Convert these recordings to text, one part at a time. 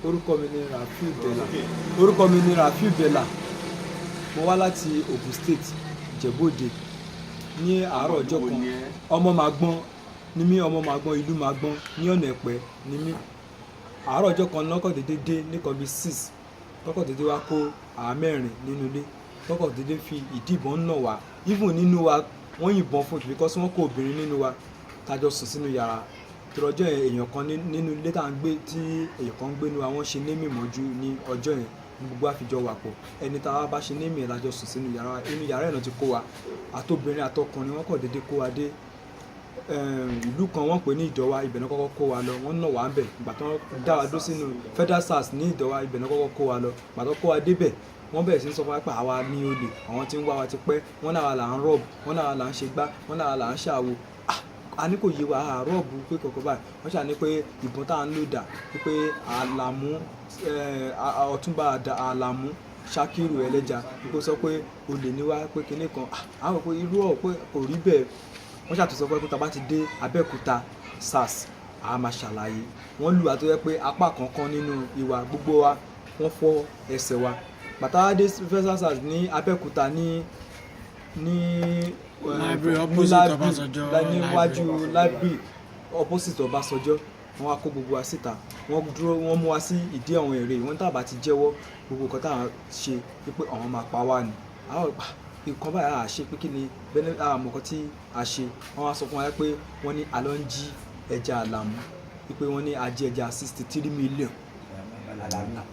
Orúkọ mi ni Rafiu Bella. Orúkọ mi ni Rafiu Bella. Mo wá láti Ogun State, Ìjẹ̀bú-Òde. Ní àárọ̀ ọjọ́ kan, ọmọ Màgbọ́n ni mí, ọmọ Màgbọ́n, ìlú Màgbọ́n ní ọ̀nà Ẹ̀pẹ́ ni mí. Àárọ̀ ọjọ́ kan lọ́kọ̀ dédé dé nìkan bí 6. Lọ́kọ̀ dédé wá kó àwa mẹ́rin nínú ilé. Lọ́kọ̀ dédé fi ìdí ìbọn nà wá. Even nínú wa, wọ́n yìnbọn fún un because wọ́n kó obìnrin nínú wa. Tá jọ sùn sínú yàrá. Torí ọjọ́ yẹn èèyàn kan nínú ilé tá à ń gbé tí èèyàn kan ń gbé nínú wa, wọ́n ṣe némì mọ́jú ní ọjọ́ yẹn. Gbogbo àfijọ́ wà pọ̀. Ẹni tá a bá ṣe némì ẹ̀ la jọ sùn sínú yàrá. Inú yàrá ẹ̀ náà ti kó wa. Àtobìnrin àtọkùnrin wọ́n kọ̀ dédé kó wa dé ìlú kan wọ́n pè ní Ìdọ̀wà. Ibẹ̀ náà kọ́kọ́ kó wa lọ. Wọ́n nà wá ń bẹ̀. Ìgbà tó dá wa dó sínú Federal SARS ní Ìdọ̀wà, ibẹ̀ náà kọ́kọ́ kó wa lọ. Ìgbà tó kó wa débẹ̀, wọ́n bẹ̀rẹ̀ sí ní sọ fún wa pé àwa ní olè, àwọn tí ń wá wa ti pẹ́, wọ́n náà là ń rọ́ọ̀bù, wọ́n náà là ń ṣe gbá, wọ́n náà là ń ṣàwo. A ní kò yé wa rọ́ọ̀bù pé kọ̀ọ̀kan báyìí. Wọ́n ṣà ní pé ìbọn tá à ń lò dà, pé Àlàmú Ọ̀túnba Àlàmú Ṣákírù Ẹlẹ́ja kó sọ pé olè ní wá pé kinní kan. Àwọn pé irú ọ̀ pé kò rí bẹ́ẹ̀. Wọ́n ṣàtúnṣe pé tá bá ti dé Abẹ́òkúta SARS, a máa ṣàlàyé. Wọ́n lù wá tó yẹ pé apá kankan nínú ìwà gbogbo wa, wọ́n fọ́ ẹsẹ̀ wa. Bàtà dé Federal SARS ní Abẹ́òkúta ní library opposite Ọbásanjọ́, níwájú library opposite Ọbásanjọ́. Wọ́n wá kó gbogbo wa síta. Wọ́n dúró, wọ́n mú wa sí ìdí àwọn èrè. Wọ́n tàbá ti jẹ́wọ́ gbogbo nǹkan tá à ń ṣe pé àwọn máa pa wá ni. Àwọn nǹkan báyìí à ṣe pé kí ni bẹ́ẹ̀ àmọ́ nǹkan tí a ṣe. Wọ́n wá sọ fún wa pé wọ́n ní a lọ ń jí ẹja Àlàmú. Pé wọ́n ní a jí ẹja 63 million.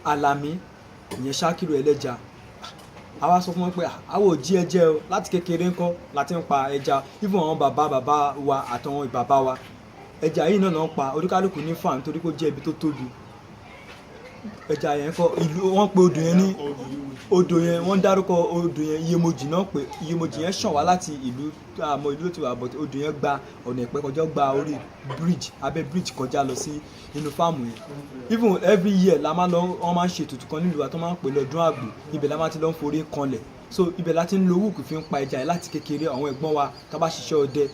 Àlàmí ìyẹn Ṣákírù Ẹlẹ́ja. A wá sọ fún wọn pé àwọn ò jí ẹjẹ o, láti kékeré ńkọ́ láti ń pa ẹja. Even àwọn bàbá wa àtàwọn bàbá wa, ẹja yìí náà ń pa. Oníkálùkù ní fà nítorí kó jẹ́ ibi tó tóbi. Ẹja yẹn kọ́ ìlú, wọ́n pe odò yẹn ní odò yẹn, wọ́n dárúkọ odò yẹn Iyemojì náà pé Iyemojì yẹn ṣàn wá láti ìlú àmọ́ ìlú tó wà, but odò yẹn gba ọ̀nà Ẹ̀pẹ́ kọjá, gba orí bridge, abẹ́ bridge kọjá lọ sí inú fáàmù yẹn. Even every year la máa lọ, wọ́n máa ń ṣe ètùtù kan nílùú wa tó máa ń pè lọ́dún àgbò. Ibẹ̀ la máa ti lọ ń forí kanlẹ̀. So ibẹ̀ la ti ń lo wúùkù fi ń pa ẹja yẹn láti kékeré. Àwọn ẹ̀gbọ́n wa tá bá ṣiṣẹ́ ọdẹ,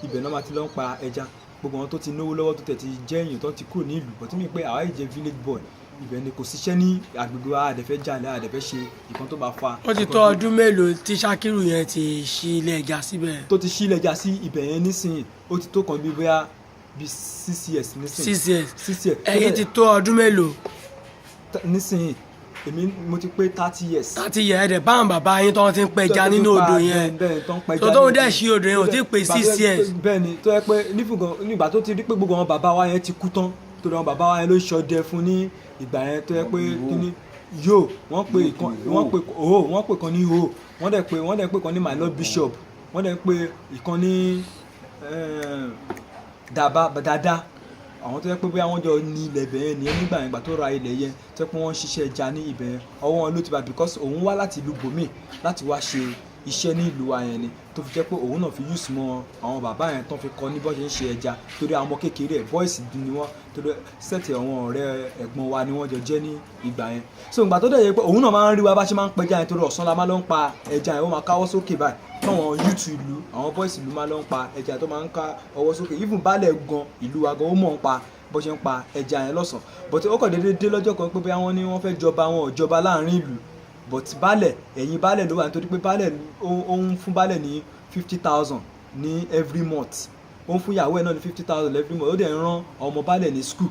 ibẹ̀ náà máa ti lọ ń pa ẹja. Gbogbo àwọn tó ti náwó lọ́wọ́ tó tẹ̀ ti jẹ́ èèyàn tó ti kúrò ní ìlú, but mi pé àwa yìí jẹ́ village boy. Ibẹ̀ ni kò síṣẹ́ ní agbègbè wa, àdẹ̀fẹ́ jalè, àdẹ̀fẹ́ ṣe nǹkan tó bá fa. Ó ti tó ọdún mélòó tí Ṣákírù yẹn ti ṣí ilé ẹja síbẹ̀? Tó ti ṣí ilé ẹja sí ibẹ̀ yẹn nísìnyí. Ó ti tó kan bí bóyá bí 6 years nísìnyí. 6 years. Ẹ̀yin ti tó ọdún mélòó? Nísìnyí èmi mo ti pé 30 years. 30 years. Ẹ̀dẹ̀ bá àwọn bàbá yín tó ti ń pẹja nínú odò yẹn. tó tó ń dẹ̀ ṣí odò yẹn ò tí ì pé 6 years. Bẹ́ẹ̀ni, tó yẹ pé nígbà tó ti rí pé gbogbo àwọn bàbá wa yẹn ti kú tán, torí àwọn bàbá wa yẹn ló ṣọdẹ fún ní ìgbà yẹn, tó yẹ pé kíní yóò wọ́n pè kan ní ho, wọ́n dẹ̀ pè kan ní my lord bishop, wọ́n dẹ̀ pè ìkan ní dada. Àwọn tó yẹ pé bóyá wọ́n jọ ní ilẹ̀ ibẹ̀ yẹn nìyẹn nígbà yẹn, ìgbà tó ra ilẹ̀ yẹn, tó yẹ pé wọ́n ń ṣiṣẹ́ ẹja ní ibẹ̀ yẹn. Ọwọ́ wọn ló ti bá because òun wá láti ìlú bòmíì láti wá ṣe iṣẹ́ ní ìlú wa yẹn ni, tó fi jẹ́ pé òun náà fi use mọ àwọn bàbá yẹn tó fi kọ́ ní bó ṣe ń ṣe ẹja. Torí àwọn ọmọ kékeré ẹ̀ boys ni wọ́n, torí sẹ́ẹ̀tì àwọn ọ̀rẹ́ ẹ̀gbọ́n wa ni wọ́n jọ jẹ́ ní ìgbà yẹn. So ìgbà tó dẹ̀ yẹ pé òun náà máa ń rí wa bá ṣe máa ń pẹja yẹn, torí ọ̀sán la máa lọ ń pa ẹja yẹn, ó máa káwọ́ sókè báyìí. Táwọn youth ìlú, àwọn boys ìlú máa lọ ń pa ẹja tó máa ń ká ọwọ́ sókè. Even baálẹ̀ gan ìlú wa gan ó mọ̀ ń pa bó ṣe ń pa ẹja yẹn lọ́sàn. But ó kàn déédéé dé lọ́jọ́ kan pé bóyá wọ́n ní wọ́n fẹ́ jọba, wọn ò jọba láàrin ìlú. But baálẹ̀, ẹ̀yìn baálẹ̀ ló wà, nítorí pé baálẹ̀ ó ń fún baálẹ̀ ní 50,000 ní every month. Ó ń fún ìyàwó ẹ̀ náà ní 50,000 every month. Ó dẹ̀ ń rán ọmọ baálẹ̀ ní school,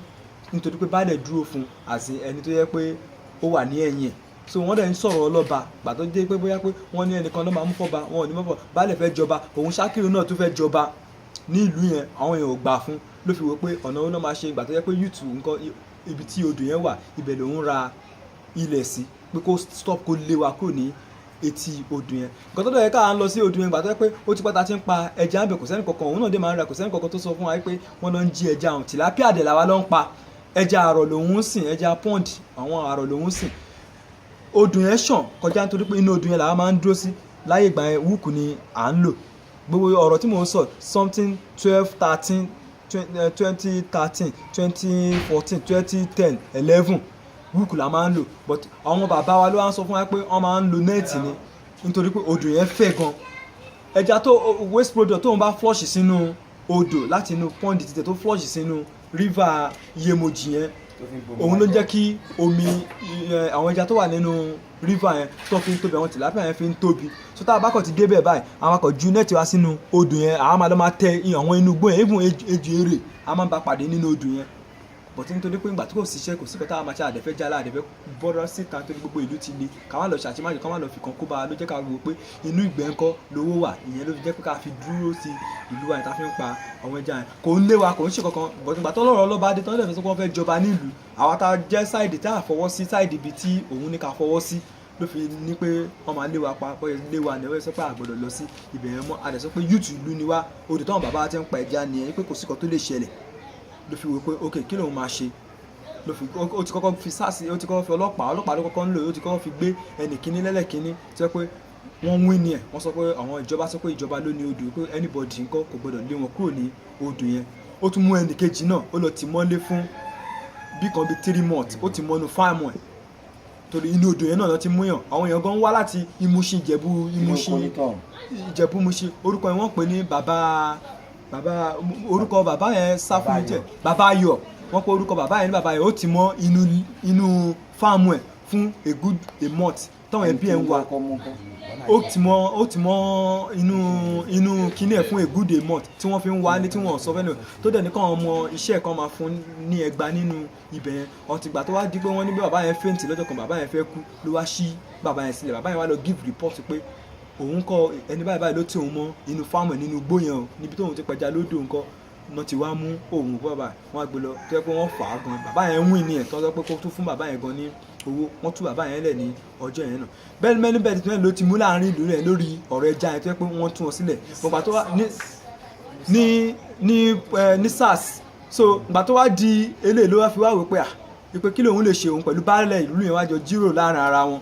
nítorí pé baálẹ̀ dúró fún àti ẹni tó yẹ pé ó wà ní ẹ̀yìn ẹ̀. So wọ́n dẹ̀ ń sọ̀rọ̀ ọlọ́ba. Ìgbà tó dé pé bóyá pé wọ́n ní ẹnìkan ló máa mú fọ́ba, wọn ò ní mọ́fọ́. Baálẹ̀ fẹ́ jọba, òun Ṣákírù náà tún fẹ́ jọba ní ìlú yẹn. Àwọn èèyàn ò gbà fún, ló fi wò pé ọ̀nà ó náà máa ṣe. Ìgbà tó yẹ pé youth nǹkan ibi tí odò yẹn wà, ibẹ̀ lòun ra ilẹ̀ sí, pé kó stop, kó lé wa kúrò ní etí odò yẹn. Nǹkan tó dẹ̀ yẹ ká lọ sí odò yẹn, ìgbà tó yẹ pé ó ti pátá ti ń pa ẹja ń bẹ̀, kò sẹ́ni kankan, òun náà dé máa ń ra, kò sẹ́ni kankan tó sọ fún wa pé wọ́n lọ ń jí ẹja ọ̀hún. Tilapia dẹ̀ làwa ló ń pa. Ẹja àrọ̀ lòun ń sìn, ẹja pond, àwọn àrọ̀ lòun ń sìn. Odò yẹn ṣàn kọjá nítorí pé inú odò yẹn làwa máa ń dúró sí. Láyé ìgbà yẹn wúùkù ni à ń lò. Gbogbo ọ̀rọ̀ tí mò ń sọ something 2013, 2014, 2010, 11 wúùkù la máa ń lò. But àwọn bàbá wa ló wá ń sọ fún wa pé wọ́n máa ń lo nẹ́ẹ̀tì ni, nítorí pé odò yẹn fẹ̀ gan. Ẹja tó waste product tó ń bá flush sínú odò láti inú pond títẹ̀ tó flush sínú river Iyemojì yẹn, òun ló jẹ́ kí omi àwọn ẹja tó wà nínú river yẹn tó fi ń tóbi, àwọn tilapia yẹn fi ń tóbi. So tá a bá kàn ti débẹ̀ báyìí àwọn akọ̀ ju nẹ́ẹ̀tì wá sínú odò yẹn, àwọn máa lọ máa tẹ àwọn inú igbó yẹn, even ejò erè a máa ń bá pàdé nínú odò yẹn. But nítorí pé ìgbà tí kò síṣẹ́ kò sí kọ́tà máa ṣe àdẹ̀fẹ́ jálá àdẹ̀fẹ́ bọ́dọ̀ síta nítorí gbogbo ìlú ti le, ká má lọ ṣàṣemáṣe ká má lọ fi kan kó bá a ló jẹ́ ká wò pé inú ìgbẹ́ ńkọ́ lówó wà, ìyẹn ló fi jẹ́ pé ká fi dúró sí ìlú wa yẹn tá fi ń pa àwọn ẹja yẹn. Kò ń lé wa kò ń ṣe kankan, but ìgbà tó lọ́rọ̀ ọlọ́ba dé tán lẹ́fẹ̀ẹ́ sọ pé wọ́n fẹ́ jọba nílùú, àwa tá jẹ́ sáìdì tá a fọwọ́ sí sáìdì ibi tí òun ní ká fọwọ́ sí ló fi ní pé wọ́n máa lé wa pa bọ́yẹ lé wa nìyẹn sọ pé àgbọ̀dọ̀ lọ sí ibẹ̀ yẹn mọ́, a dẹ̀ sọ pé yúùtù ìlú ni wá, odò táwọn bàbá wa ti ń pa ẹja nìyẹn pé kò sí kan tó lè ṣẹlẹ̀, ló fi wò pé ok kí lòun máa ṣe, ló fi ó ti kọ́kọ́ fi SARS, ó ti kọ́kọ́ fi ọlọ́pàá ló kọ́kọ́ ń lò, ó ti kọ́kọ́ fi gbé ẹnì kíní lẹ́lẹ́kíní tí wọ́n pé wọ́n wí ni ẹ̀, wọ́n sọ pé àwọn ìjọba sọ pé ìjọba ló ní odò, pé anybody nǹkan kò gbọdọ̀ lé wọn kúrò ní odò yẹn. Ó tún mú ẹnì kejì náà ó lọ tì mọ́lé fún bí kan bí 3 months, ó ti mọ́nu fáàmù ẹ̀ torí inú odò yẹn náà lọ ti mú yàn. Àwọn èèyàn gan wá láti Ìmúṣin Ìjẹ̀bú Ìmúṣin, orúkọ yẹn wọ́n pè ní orúkọ bàbá yẹn sá fún mi jẹ bàbá Ayọ̀, wọ́n pè orúkọ bàbá yẹn ní bàbá yẹn, ó ti mọ́ inú fáàmù ẹ̀ fún a good a month táwọn ẹbí ẹ̀ ń wá, ó ti mọ́ inú kíní ẹ̀ fún a good a month tí wọ́n fi ń wá ní tí wọ́n sọ fẹ́ẹ́ tó dẹ̀ ní káwọn ọmọ iṣẹ́ kan máa fún ní ẹgbà nínú ibẹ̀ yẹn. Ọ̀tìgbà tó wá di pé wọ́n ní bí bàbá yẹn fẹ́ǹtì lọ́jọ́ kan, bàbá yẹn fẹ́ kú ló wá ṣí bàbá yẹn sílẹ̀, bàbá yẹn wá lọ give report pé òun kọ ẹni báyìí ló tì òun mọ́ inú fáàmù ẹ̀ nínú igbó yẹn o, níbi tóun ti pẹja lódò nǹkan náà ti wá mú òun bàbá wọn gbé lọ tó yẹ pé wọ́n fà á gan, bàbá yẹn wín ní ẹ̀ tó sọ pé kó tún fún bàbá yẹn gan ní owó, wọ́n tú bàbá yẹn lẹ̀ ní ọjọ́ yẹn náà. bẹ́ẹ̀ mẹ́ni bẹ́ẹ̀ tí wọ́n ló ti mú láàrin ìlú rẹ̀ lórí ọ̀rọ̀ ẹja yẹn tó yẹ pé wọ́n tú wọn sílẹ̀ gbọ̀ngbà tó wá ní SARS. So gbà tó wá di eléyìí ló wá fi wá wò pé ìpè kí lòun lè ṣe òun pẹ̀lú baálẹ̀ ìlú yẹn wá jọ jíròrò láàrin ara wọn,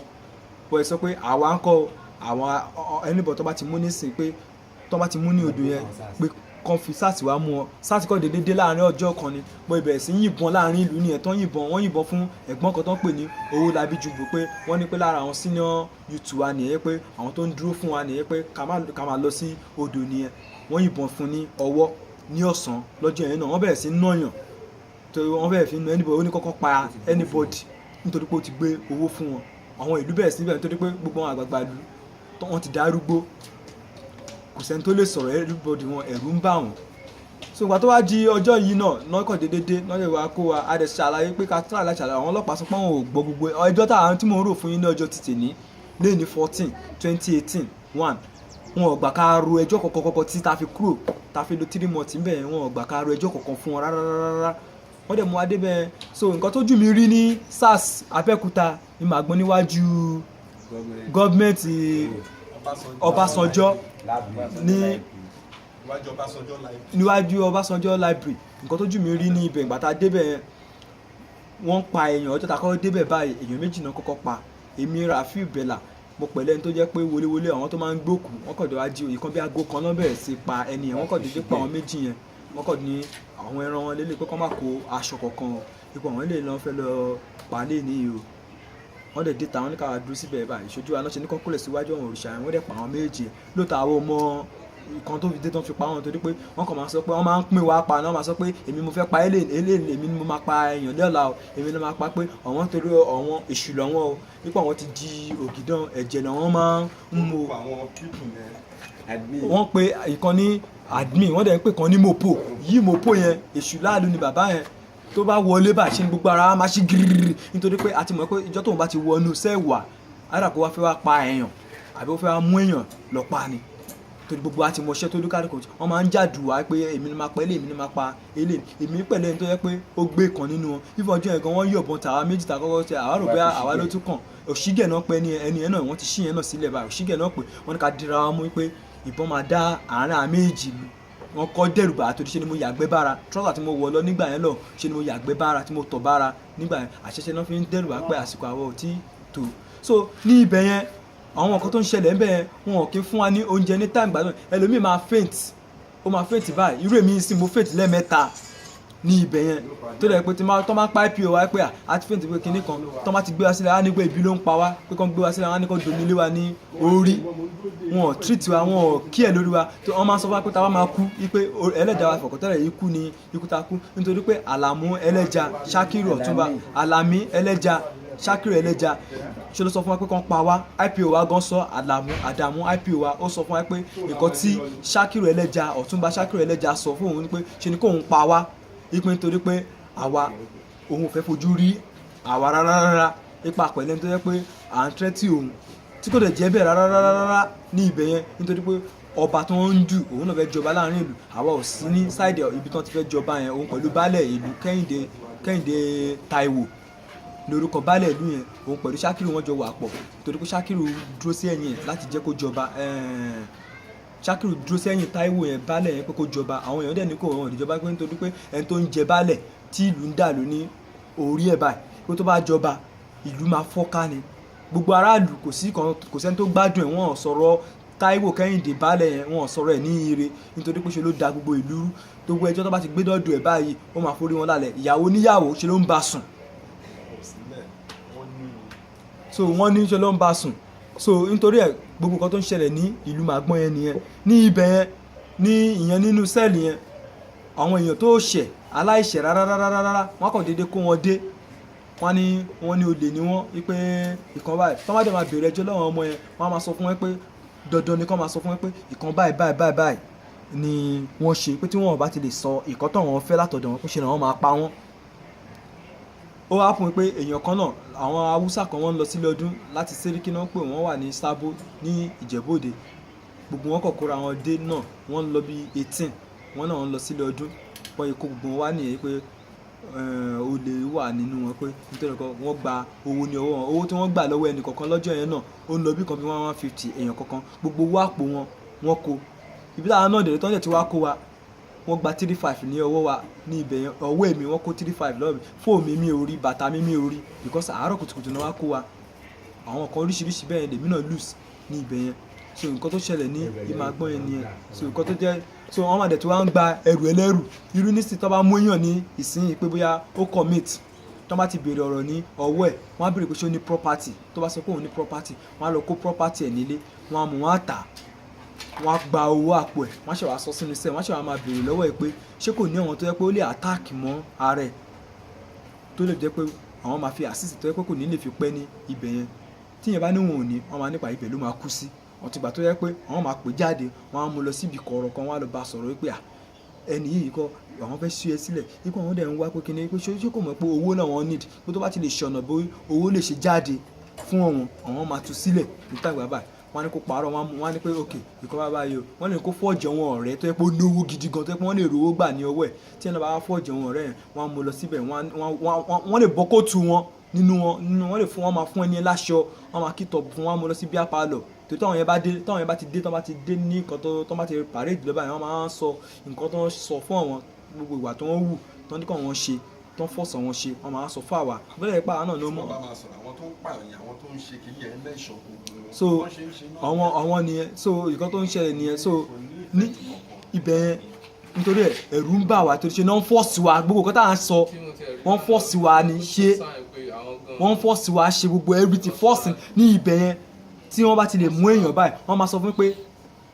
bọ̀ ẹ sọ pé àwa ń kọ́ àwọn ẹnìbọ̀ tó bá ti mú nísìn pé tó bá ti mú ní odò yẹn pé kan fi SARS wá mú ọ, SARS kọ́ dédé dé láàrin ọjọ́ kan ni, bọ́ ìbẹ̀rẹ̀ sí yìnbọn láàrin ìlú nìyẹn tán wọ́n yìnbọn fún ẹ̀gbọ́n kan tó ń pè ní Owólabí Jùgbò, pé wọ́n ní pé lára àwọn senior youth wa nìyẹn, pé àwọn tó ń dúró fún wa nìyẹn, pé ká máa lọ sí odò nìyẹn. Wọ́n yìnbọn fún ní ọwọ́ ní ọ̀sán lọ́jọ́ yẹn náà, wọ́n bẹ̀rẹ̀ sí náyàn torí wọ́n bẹ̀rẹ̀ fi nu anybody, ó ní kọ́kọ́ pa anybody nítorí pé ó ti gbé owó fún wọn. Àwọn ìlú bẹ̀rẹ̀ sí níbẹ̀ nítorí pé gbogbo àwọn àgbààgbà ìlú wọ́n ti darúgbó, kò sẹ́ni tó lè sọ̀rọ̀ everybody wọn ẹ̀rù ń bà wọ́n. So ìgbà tó wá di ọjọ́ yìí náà lọ́kàn dédé lọ́jọ́ ìwà kó wa adẹ̀ ṣàlàyé pé ká tíra láti ṣàlàyé, àwọn ọlọ́pàá sọ pé àwọn ò gbọ́ gbogbo ẹjọ́ táwọn tí mò ń rò fún yín ní ọjọ́ ti tèmi lé ní 14/2018 wọn ò gbà ká ro ẹjọ́ kọ̀ọ̀kan tí ta fi kúrò ta fi lo 3 months níbẹ̀, wọn ò gbà ká ro ẹjọ́ kọ̀ọ̀kan fún wọn rárá. Wọ́n dẹ̀ mú adé bẹ́ẹ̀. So nǹkan tójú mi rí ní SARS Abẹ́òkúta ni màá gbọ́n níwájú gọ́ọ̀mẹ̀ntì Ọbásanjọ́ níwájú Ọbásanjọ́ library. Nǹkan tójú mi rí ní ibẹ̀ ìgbà tá a débẹ̀ wọ́n pa èèyàn, ọjọ́ tá a kọ́kọ́ débẹ̀ báyìí èèyàn méjì náà kọ́kọ́ pa. Èmi Rafiu Bella mo pẹ̀lẹ́ ẹni tó jẹ́ pé wọléwọlé àwọn tó máa ń gbókù wọ́n kàn dé wá jí òye kan bí aago kan náà bẹ̀rẹ̀ sí pa ẹni yẹn, wọ́n kàn dédé pa àwọn méjì yẹn, wọ́n kàn ní àwọn ẹran wọn lélẹ̀ pé kọ́ máa kó aṣọ kọ̀ọ̀kan ipò àwọn ilé ìlànà fẹ́ lọ pàálé ní o. Wọ́n dẹ̀ dé ta wọn ní káwá dúró síbẹ̀ báyìí, ìṣojú wa náà ṣe ní kọ́kúlẹ̀ síwájú àwọn òrìṣà yẹn, wọ́n dẹ̀ pa àwọn méjì lóòótọ́ àwọn ọmọ kan tó fi dé tán fi pa wọn torí pé wọ́n kàn máa sọ pé wọ́n máa ń pín wa pa náà, máa sọ pé èmi mo fẹ́ pa eléyìí èmi ni mo máa pa èèyàn lọ́la o, èmi ni mo máa pa pé àwọn torí àwọn èṣù lọ́wọ́ o, nípa àwọn ti di ògìdán ẹ̀jẹ̀ náà wọ́n máa ń mú. Wọ́n pe ìkan ní admin, wọ́n dẹ̀ ń pè kan ní mopo, yí mopo yẹn èṣù láàlú ni bàbá yẹn, tó bá wọlé bá ṣe ní gbogbo ara máa ṣí gírírí nítorí pé a ti mọ̀ pé ìjọ́ tóun bá ti wọnú sẹ́wà àdàkọ́ wá fẹ́ wá pa èèyàn àbí ó fẹ́ wá mú èèyàn lọ pa ni, torí gbogbo àti mọ̀ṣẹ́ tó lúkàrí kò tí wọ́n máa ń jàdù wá pé èmi ni máa pa eléyìí, èmi ni máa pa eléyìí, èmi pẹ̀lẹ́ ní tó yẹ pé ó gbé kan nínú wọn. Fífọ́ ọjọ́ yẹn gan wọ́n yọ̀bọ̀n tàwa méjì ta kọ́kọ́ tẹ àwa rò pé àwa ló tún kàn. Òṣìgẹ̀ náà pé ẹni yẹn náà wọ́n ti ṣí yẹn náà sílẹ̀ báyìí. Òṣìgẹ̀ náà pé wọ́n ní ká dira wọn mú pé ìbọn máa dá àárín àmì èjì lu. Wọ́n kọ́ dẹ́rùbà àtòdì ṣe ni mo yàgbẹ́ bára, trọ́sà tí mo wọ̀ lọ nígbà yẹn lọ ṣe ni mo yàgbẹ́ bára tí mo tọ̀ bára nígbà yẹn, àṣẹṣẹ náà fi ń dẹ́rùbà pé àsìkò àwọ̀ ò tí tó. So ní ibẹ̀ yẹn àwọn nǹkan tó ń ṣẹlẹ̀ ń bẹ̀ yẹn wọn ò kí fún wa ní oúnjẹ ní time gbàdúrà, ẹlòmíì máa faint, ó máa faint báyìí, irú èmi sì mo faint lẹ́ẹ̀mẹ́ta ní ibẹ̀ yẹn tó dẹ̀ pé tó máa pa IPO wa pé àti fẹ́ǹtì pé kinní kan tó máa ti gbé wa sílẹ̀ á ní pé ibi ló ń pa wá pé kán gbé wa sílẹ̀ á ní kán domi lé wa ní orí wọn ò treat wa wọn ò kí ẹ̀ lórí wa tó wọ́n máa sọ fún wa pé táwa máa kú wípé ẹlẹ́dàá wa fọ̀kọ̀tẹ́lẹ̀ ikú ni ikú ta kú nítorí pé Àlàmú ẹlẹ́ja Ṣákírù Ọ̀túnba Àlàmí ẹlẹ́ja Ṣákírù ẹlẹ́ja ṣe ló sọ fún wa pé kán pa wá IPO wa gan sọ Àdàmú IPO wa ó sọ fún wa pé nǹkan tí Ṣákírù ẹlẹ́ja Ọ̀túnba Ṣákírù ẹlẹ́ja sọ fún òun ni pé ṣe ni kóun pa wá ipe nítorí pé àwa òun fẹ́ fojú rí àwa rárá ipa pẹ̀lẹ́ nítorí pé à ń tẹ́tí òun tí kò dẹ̀ jẹ́ bẹ́ẹ̀ rárá ní ibẹ̀ yẹn nítorí pé ọba tó ń dù òun náà fẹ́ jọba láàrin ìlú àwa ò sí ní sáìdì ibi tó ti fẹ́ jọba yẹn òun pẹ̀lú baálẹ̀ ìlú Kẹ́hìndé Táíwò lórúkọ baálẹ̀ ìlú yẹn òun pẹ̀lú Ṣákírù wọn jọ wà pọ̀ torí pé Ṣákírù dúró sí ẹ̀yìn ẹ̀ láti jẹ́ kó jọba Ṣákírù dúró sí ẹ̀yìn Táíwò yẹn baálẹ̀ yẹn pé kó jọba àwọn èèyàn dẹ̀ ní kò hàn ìjọba pé nítorí pé ẹni tó ń jẹ baálẹ̀ tí ìlú ń dà ló ní orí ẹ̀ báyìí pé tó bá jọba ìlú máa fọ́ká ni gbogbo aráàlú kò sẹ́ni tó gbádùn ẹ̀ wọ́n sọ̀rọ̀ Táíwò Kẹ́hìndé baálẹ̀ yẹn wọ́n sọ̀rọ̀ ẹ̀ ní ire nítorí pé ṣe ló da gbogbo ìlú gbogbo ẹjọ́ tó bá ti gbé dọ́dọ̀ ẹ̀ báyìí ó máa forí wọn lálẹ̀ ìyàwó níyàwó ṣe ló ń bá sùn so wọ́n ní ṣe ló ń bá sùn so nítorí ẹ̀ gbogbo nǹkan tó ń ṣẹlẹ̀ ní ìlú Màgbọ́n yẹn nìyẹn ní ibẹ̀ yẹn ní ìyẹn nínú sẹ́ẹ̀lì yẹn àwọn èèyàn tó ṣẹ̀ aláìṣẹ̀ rárá wọ́n kàn déédéé kó wọn dé wọ́n ní olè ni wọ́n wípé ìkan báyìí tó má dẹ̀ máa bèrè ẹjọ́ lọ́wọ́ ọmọ yẹn wọ́n á máa sọ fún wọn pé dandan ni kán máa sọ fún wọn pé ìkan báyìí ni wọ́n ṣe pé tí wọ́n bá ti lè sọ ìkan tó wọn fẹ́ látọ̀dọ̀ wọn kó ṣe náà wọ́n máa pa wọ́n. ó wá fún mi pé èèyàn kan náà àwọn haúsá kan wọ́n ń lọ sílé ọdún láti Sẹ́ríkí náà pé wọ́n wà ní Sábó ní Ìjẹ̀bú-Òde gbogbo wọn kọ̀ kóra wọn dé náà wọ́n ń lọ bí 18 wọ́n náà ń lọ sílé ọdún wọ́n yẹ kó gbogbo wọn wá nìyẹn pé olè wà nínú wọn pé nítorí kan wọ́n gba owó ní ọwọ́ wọn owó tí wọ́n gbà lọ́wọ́ ẹnì kọ̀ọ̀kan lọ́jọ́ yẹn náà ó ń lọ bí kan bí 150 èèyàn kọ̀ọ̀kan gbogbo owó àpò wọn kó ibi táwọn náà dẹ̀rẹ̀ tó ń jẹ́ tí wọ́n á kó wa wọ́n gba 35 ní ọwọ́ wa ní ibẹ̀ yẹn ọwọ́ èmi wọ́n kó 35 lọ́wọ́ mi fóònù mi ò rí bàtà mi ò rí because àárọ̀ kùtùkùtù náà wá kó wa àwọn kan oríṣiríṣi bẹ́ẹ̀ yẹn lèmi náà lose ní ibẹ̀ yẹn so nǹkan tó ṣẹlẹ̀ ní Ìmàgbọ́n yẹn nìyẹn so nǹkan tó jẹ́ so wọ́n máa dẹ̀ tí wọ́n ń gba ẹrù ẹlẹ́rù irú nísìsiyìí tó bá mú èèyàn ní ìsinyìí pé bóyá ó commit tó bá ti béèrè ọ̀rọ̀ ní ọwọ́ ẹ̀ wọ́n á béèrè pé ṣé ó ní property tó bá sọ pé òun ní property wọ́n á lọ kó property ẹ̀ nílé wọ́n á mú wọn á tà wọ́n á gba owó àpò ẹ̀ wọ́n á ṣe wá sọ sínú iṣẹ́ wọ́n á ṣe wá máa béèrè lọ́wọ́ ẹ̀ pé ṣé kò ní àwọn tó yẹ pé ó lè attack mọ́ ara ẹ̀ tó lè jẹ́ pé àwọn máa fi assist tó yẹ pé kò ní lè fi pẹ́ ní ibẹ̀ yẹn tíyẹn bá níwọ̀n ò ní wọ́n máa nípa ibẹ̀ ló máa kú sí ọtìgbà tó yẹ pé àwọn máa pè jáde wọ́n á mú lọ síbi kọ̀ọ̀rọ̀ kan wọ́n á lọ bá sọ̀rọ̀ wípé ẹni yìí kọ́ àwọn fẹ́ ṣú ẹ sílẹ̀ ikú àwọn dẹ̀ ń wá pé kíni pé ṣé kò mọ̀ pé owó náà wọ́n need pé tó bá ti lè ṣọ̀nà bó owó lè ṣe jáde fún àwọn máa tú sílẹ̀ níta ìgbà báyìí wọ́n á ní kó parọ́ wọ́n á ní pé ok ìkọ́ bá báyìí o wọ́n lè kó fọ́ọ̀jì àwọn ọ̀rẹ́ tó yẹ pé ó lówó gidi gan tó yẹ pé wọ́n lè rówó gbà ní ọwọ́ ẹ̀ tí ẹni bá wá fọ́ọ̀jì àwọn ọ̀rẹ́ yẹn wọ́n á mú lọ síbẹ̀ wọ́n lè bọ́ kóòtù wọn nínú wọn lè fún wọn máa fún ẹni láṣọ wọn máa kítọ̀ fún wọn mú lọ sí bíá pálọ̀ tó táwọn yẹn bá ti dé ní nǹkan tó bá ti parade lọ́ba yẹn wọ́n máa ń sọ nǹkan tó ń sọ fún àwọn gbogbo ìwà tó ń wù tó ń ní kàn wọ́n ṣe tó ń fọ̀sọ̀ wọn ṣe wọ́n máa ń sọ fún àwa bẹ́ẹ̀ pa àánà ló mọ̀. àwọn tó ń pààyàn àwọn tó ń ṣe kìí yẹn lẹ́ṣọ̀ so àwọn nìyẹn so nǹkan tó ń ṣẹlẹ̀ nìyẹn so ní ibẹ̀ yẹn nítorí ẹ̀rù ń bà wá torí ṣe náà ń fọ́ọ̀sì wa gbogbo nǹkan tá à ń sọ wọ́n fọ́ọ̀sì wa ní ṣe wọ́n fọ́ọ̀sì wa ṣe gbogbo everything fọ́ọ̀sì ní ibẹ̀ yẹn tí wọ́n bá ti lè mú èèyàn báyìí wọ́n máa sọ fún pé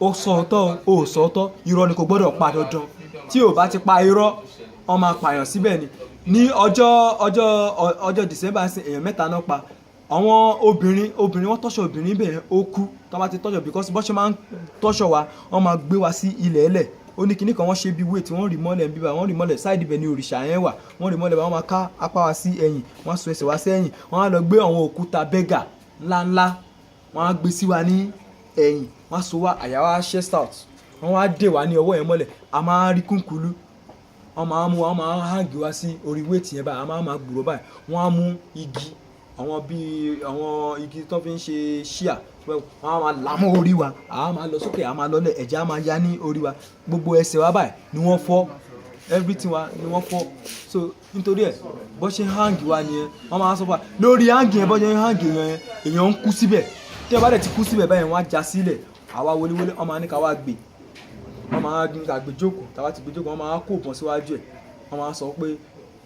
ó sọ ọ̀tọ̀ irọ́ ni kò gbọ́dọ̀ pa dandan tí ò bá ti pa irọ́ wọ́n máa pààyàn síbẹ̀ ni ní ọjọ́ December èèyàn 3 náà pa àwọn obìnrin wọ́n tọ́ṣọ̀ obìnrin bẹ́ẹ̀ ó kú tó bá ti tọ́ṣọ̀ because bọ́ ṣe máa ń tọ́ṣọ̀ wa wọ́n máa gbé wa sí ilẹ̀ ẹlẹ̀ ó ní kinní kan wọ́n ṣe bí weight wọ́n rì mọ́lẹ̀ bíbá wọ́n rì mọ́lẹ̀ side ibẹ̀ ni òrìṣà yẹn wà wọ́n rì mọ́lẹ̀ wọ́n máa ká apá wa sí ẹ̀yìn wọ́n á so ẹsẹ̀ wa sẹ́yìn wọ́n á lọ gbé àwọn òkúta bẹ́gà ńláńlá wọ́n á gbé sí wa ní ẹ̀yìn wọ́n á so wa àyà wa chest out wọ́n á dè wá ní ọwọ́ yẹn mọ́lẹ̀ a máa rí kúnkúlú wọ́n máa mú wọ́n máa hàngì wá sí orí weight yẹn báyìí a máa gbòòrò báyìí wọ́n á mú igi àwọn igi tó fi ń ṣe ṣíà wọ́n á máa là mọ́ orí wa a máa lọ sókè a máa lọlẹ̀ ẹ̀jẹ̀ á máa yá ní orí wa gbogbo ẹsẹ̀ wa báyìí ni wọ́n fọ́ everything wa ni wọ́n fọ́ so nítorí ẹ̀ bọ́ ṣe hàngì wa nìyẹn wọ́n máa sọ fún wa lórí hàngì yẹn bọ́ ṣe hàngì yẹn èèyàn ń kú síbẹ̀ tí wọ́n bá dẹ̀ ti kú síbẹ̀ báyìí wọ́n á já sílẹ̀ àwa wọléwọlé wọ́n máa ní ká wá gbé wọ́n máa gbé jókòó táwa ti gbé jókòó wọ́n máa kó ìbọn síwájú ẹ̀ wọ́n máa sọ pé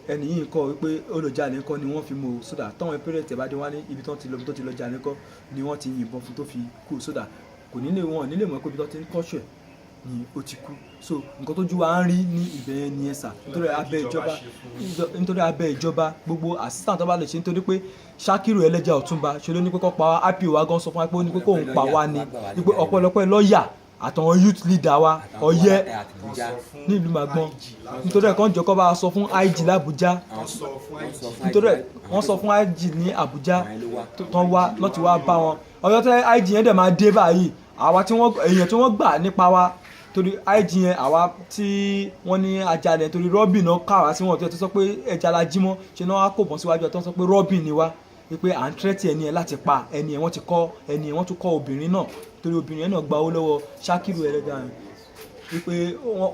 ẹni yìí ń kọ́ wípé olùjalè ńkọ́ ni wọ́n fi mú o sódà táwọn pẹ́rẹ́ǹtì ẹ̀ bá dé wá ní ibi tó ti lọ jalè ńkọ́ ni wọ́n ti yìnbọn fún tó fi kú sódà kò nílé wọn nílé mọ̀ pé ibi tó ti ń kọ́ṣọ̀ ẹ̀ ni ó ti kú so nǹkan tójú wa ń rí ní ibẹ̀ yẹn ni ẹ sà nítorí abẹ́ ìjọba gbogbo assistant tó bá lè ṣe nítorí pé Ṣakiru Ẹlẹ́ja Ọ̀túnba ṣe ló ní pé kó pa wá IPO wa gan sọ fún wa pé ó ní pé kóun pa wá ni wípé ọ̀pọ̀lọpọ̀ lọ́ọ̀yà àtàwọn youth leader wa Ọ̀yẹ́ nílùú Màgbọ́n nítorí ẹ̀ kàn jọ kó bá a sọ fún IG l'Àbújá nítorí ẹ̀ wọ́n sọ fún IG ní Àbújá tán wá láti wá bá wọn ọjọ́ tẹ́ IG yẹn dẹ̀ máa dé báyìí àwa tí èèyàn tí wọ́n gbà nípa wa torí IG yẹn àwa tí wọ́n ní ajalẹ̀ torí Robin náà káwa sí wọn tó sọ pé ẹja la jí mọ́ ṣe náà wá kò bọ́n síwájú ẹ̀ tó sọ pé Robin ni wá wípé à ń tẹ́tì ẹni ẹ̀ láti pa ẹni ẹ̀ wọ́n ti kọ́ ẹni ẹ̀ wọ́n tún kọ́ obìnrin náà torí obìnrin yẹn náà gba owó lọ́wọ́ Ṣakiru Ẹlẹ́ja yẹn wípé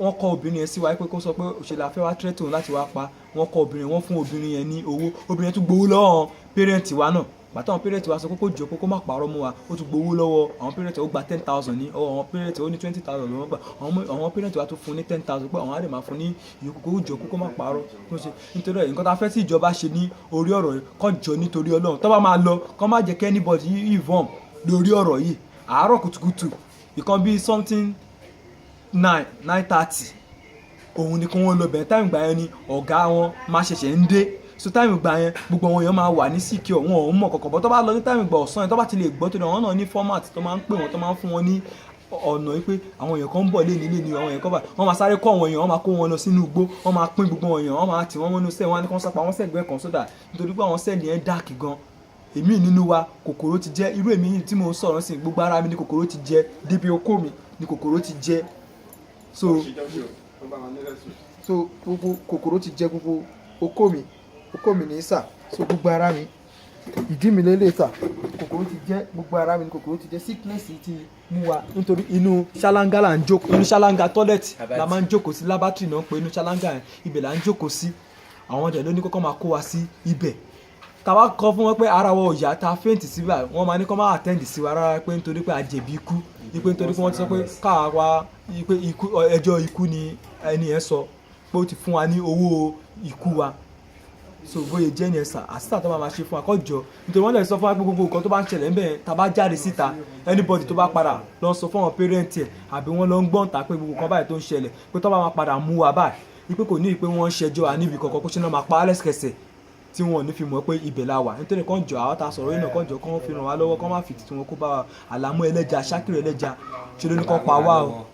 wọ́n kọ́ obìnrin yẹn sí wa wípé kó sọ pé òṣèlú afẹ́ wa tẹ́tì òun láti wá pa wọ́n kọ́ obìnrin wọ́n fún obìnrin yẹn ní owó obìnrin yẹn tún gbowó lọ́wọ́ pẹ́rẹ́ǹtì wa náà bàtà àwọn pẹ́rẹ́ǹtì wa sọ pé kó jọ pé kó má parọ́ mọ́ wa ó tún gbowó lọ́wọ́ àwọn pẹ́rẹ́ǹtì ó gba 10,000 ní ọwọ́ àwọn pẹ́rẹ́ǹtì ó ní 20,000 lọ́wọ́ gbà àwọn pẹ́rẹ́ǹtì wa tún fún ní 10,000 pé àwọn á lè máa fún ní ìyókù kó jọ kó má parọ́ tó ṣe nítorí ẹ̀ nǹkan tá a fẹ́ tí ìjọba ṣe ní orí ọ̀rọ̀ yìí kó jọ nítorí Ọlọ́run tó bá máa lọ kó má jẹ́ kí anybody involve lórí ọ̀rọ̀ yìí àárọ̀ kùtùkùtù ìkan bíi something 9:30 òun ni kí wọ́n lọ bẹ̀rẹ̀ táìmù gbà yẹn ni ọ̀gá wọn máa ṣẹ̀ṣẹ̀ ń dé so táìmù gbà yẹn gbogbo àwọn èèyàn máa wà ní síkì wọn ò mọ̀ kọ̀kọ̀ bọ́ tó bá lọ ní táìmù gbà ọ̀sán yẹn tó bá ti lè gbọ́ tó wọn náà ní fọ́màtì tó máa ń pè wọ́n tó máa ń fún wọn ní ọ̀nà wípé àwọn èèyàn kan ń bọ̀ léni àwọn èèyàn kan bá wọ́n máa sáré kó àwọn èèyàn wọ́n máa kó wọn lọ sínú igbó wọ́n máa pín gbogbo èèyàn wọ́n máa tì wọ́n mọ́nú sẹ́ẹ̀ wọ́n á ní kó sápá wọ́n sẹ́gbẹ́ kan sódà nítorí pé àwọn sẹ́ẹ̀lì yẹn dáàkì gan èmi nínú wa kòkòrò ti jẹ irú èmi tí mo sọ̀rọ̀ sí gbogbo ara mi ní kòkòrò ti jẹ débi okó mi ní kòkòrò ti jẹ so gbogbo kòkòrò ti jẹ gbogbo okó mi ní sà so gbogbo ara mi ìdí mi lélẹ̀ sà kòkòrò ti jẹ gbogbo ara mi ní kòkòrò ti jẹ sickness ti mú wa nítorí inú ṣáláńgá là ń jókòó inú ṣáláńgá tọ́lẹ̀tì la máa ń jókòó sí lábátìrì náà pé inú ṣáláńgá yẹn ibẹ̀ là ń jókòó sí àwọn ọdẹ ló ní kọ́kọ́ máa kó wa sí ibẹ̀ tàwa kọ fún wọn pé ara wa ò yá ta fẹ́ǹtì síbà wọ́n máa ní kọ́ máa àtẹ́ǹdì sí wa rárá pé nítorí pé àjẹ̀bí ikú ipe nítorí pé wọ́n ti sọ pé káwa ipe ẹjọ́ ikú ni ẹni yẹn sọ pé ó ti fún wa ní owó ikú wa so bóyá jẹ́ ni ẹ̀sà àsìtà tó máa ṣe fún wa kọjọ nítorí wọ́n lè sọ fún wa pé gbogbo nǹkan tó bá ń ṣẹlẹ̀ ń bẹ̀ tá bá jáde síta anybody tó bá padà lọ sọ fún àwọn pẹ́rẹ́ǹtì ẹ̀ àbí wọ́n lọ ń gbọ́n ta pé gbogbo nǹkan báyìí tó ń ṣẹlẹ̀ pé tó bá máa padà mú wa báyìí ipe kò ní ìpé wọ́n ń ṣẹjọ́ àníbi kọ̀ọ̀kan kó ṣe náà máa pa á lẹ́sẹ̀kẹsẹ̀ tí wọn ò ní fi mọ̀ pé ibẹ̀ la wà nítorí kan jọ àwọn tá a sọ̀rọ̀ yìí náà kan jọ kán fi ràn wá lọ́wọ́ kán má fi titi wọn kó bá wa Àlàmú Ẹlẹ́ja Ṣakiru Ẹlẹ́ja ṣe ló ní kán pa wá o.